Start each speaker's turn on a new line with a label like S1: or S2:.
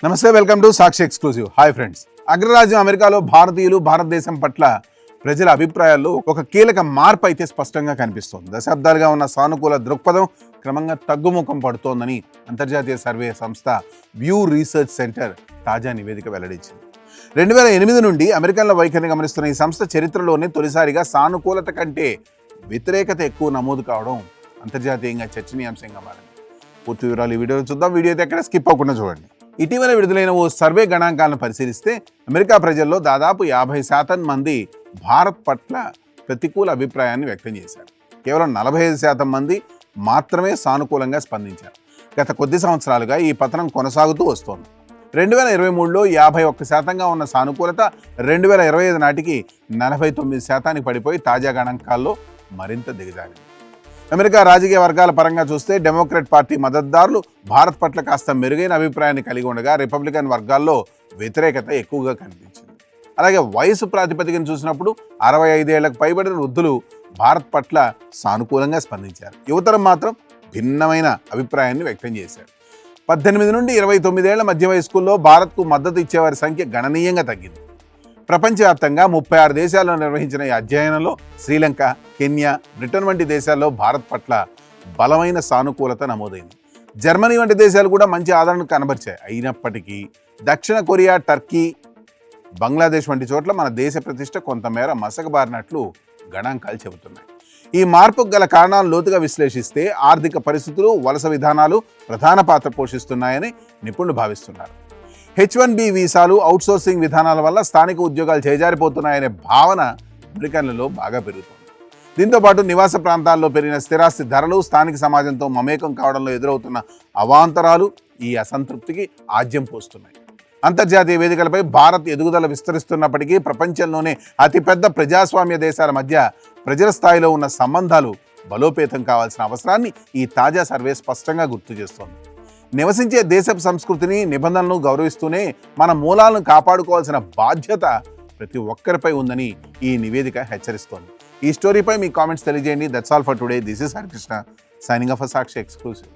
S1: నమస్తే, welcome to Sakshi exclusive. Hi friends. అగ్రరాజ్యం అమెరికాలో భారతీయులు భారతదేశం పట్ల ప్రజల అభిప్రాయాల్లో ఒక కీలక మార్పు అయితే స్పష్టంగా కనిపిస్తోంది. దశాబ్దాలుగా ఉన్న సానుకూల దృక్పథం క్రమంగా తగ్గుముఖం పడుతోందని అంతర్జాతీయ సర్వే సంస్థ వ్యూ రీసెర్చ్ సెంటర్ తాజా నివేదిక వెల్లడించింది. 2008 నుండి అమెరికన్ల వైఖరిని గమనిస్తున్న ఈ సంస్థ చరిత్రలోనే తొలిసారిగా సానుకూలత కంటే వ్యతిరేకత ఎక్కువ నమోదు కావడం అంతర్జాతీయంగా చర్చనీయాంశంగా మారింది. పూర్తి వివరాలు ఈ వీడియోలో చూద్దాం. వీడియో అయితే ఎక్కడ స్కిప్ అవ్వకుండా చూడండి. ఇటీవల విడుదలైన ఓ సర్వే గణాంకాలను పరిశీలిస్తే అమెరికా ప్రజల్లో దాదాపు 50% మంది భారత్ పట్ల ప్రతికూల అభిప్రాయాన్ని వ్యక్తం చేశారు. కేవలం 45% మంది మాత్రమే సానుకూలంగా స్పందించారు. గత కొద్ది సంవత్సరాలుగా ఈ పతనం కొనసాగుతూ వస్తోంది. 2023లో 51%గా ఉన్న సానుకూలత 2025 నాటికి 49%కి పడిపోయి తాజా గణాంకాల్లో మరింత దిగజారింది. అమెరికా రాజకీయ వర్గాల పరంగా చూస్తే డెమోక్రాట్ పార్టీ మద్దతుదారులు భారత్ పట్ల కాస్త మెరుగైన అభిప్రాయాన్ని కలిగి ఉండగా రిపబ్లికన్ వర్గాల్లో వ్యతిరేకత ఎక్కువగా కనిపించింది. అలాగే వయసు ప్రాతిపదికను చూసినప్పుడు 65 ఏళ్లకు పైబడిన వృద్ధులు భారత్ పట్ల సానుకూలంగా స్పందించారు. యువతరం మాత్రం భిన్నమైన అభిప్రాయాన్ని వ్యక్తం చేశారు. 18 నుండి 29 ఏళ్ల మధ్య వయస్కుల్లో భారత్కు మద్దతు ఇచ్చేవారి సంఖ్య గణనీయంగా తగ్గింది. ప్రపంచవ్యాప్తంగా 36 దేశాల్లో నిర్వహించిన ఈ అధ్యయనంలో శ్రీలంక, కెన్యా, బ్రిటన్ వంటి దేశాల్లో భారత్ పట్ల బలమైన సానుకూలత నమోదైంది. జర్మనీ వంటి దేశాలు కూడా మంచి ఆదరణ కనబరిచాయి. అయినప్పటికీ దక్షిణ కొరియా, టర్కీ, బంగ్లాదేశ్ వంటి చోట్ల మన దేశ ప్రతిష్ట కొంతమేర మసకబారినట్లు గణాంకాలు చెబుతున్నాయి. ఈ మార్పుకు గల కారణాలు లోతుగా విశ్లేషిస్తే ఆర్థిక పరిస్థితులు, వలస విధానాలు ప్రధాన పాత్ర పోషిస్తున్నాయని నిపుణులు భావిస్తున్నారు. H1B వీసాలు, అవుట్సోర్సింగ్ విధానాల వల్ల స్థానిక ఉద్యోగాలు చేజారిపోతున్నాయనే భావన అమెరికన్లలో బాగా పెరుగుతుంది. దీంతోపాటు నివాస ప్రాంతాల్లో పెరిగిన స్థిరాస్తి ధరలు, స్థానిక సమాజంతో మమేకం కావడంలో ఎదురవుతున్న అవాంతరాలు ఈ అసంతృప్తికి ఆజ్యం పోస్తున్నాయి. అంతర్జాతీయ వేదికలపై భారత్ ఎదుగుదల విస్తరిస్తున్నప్పటికీ ప్రపంచంలోనే అతిపెద్ద ప్రజాస్వామ్య దేశాల మధ్య ప్రజల స్థాయిలో ఉన్న సంబంధాలు బలోపేతం కావాల్సిన అవసరాన్ని ఈ తాజా సర్వే స్పష్టంగా గుర్తు చేస్తోంది. నివసించే దేశపు సంస్కృతిని, నిబంధనలను గౌరవిస్తూనే మన మూలాలను కాపాడుకోవాల్సిన బాధ్యత ప్రతి ఒక్కరిపై ఉందని ఈ నివేదిక హెచ్చరిస్తోంది. ఈ స్టోరీపై మీ కామెంట్స్ తెలియజేయండి. That's all for today. This is Harikrishna signing off Sakshi exclusive.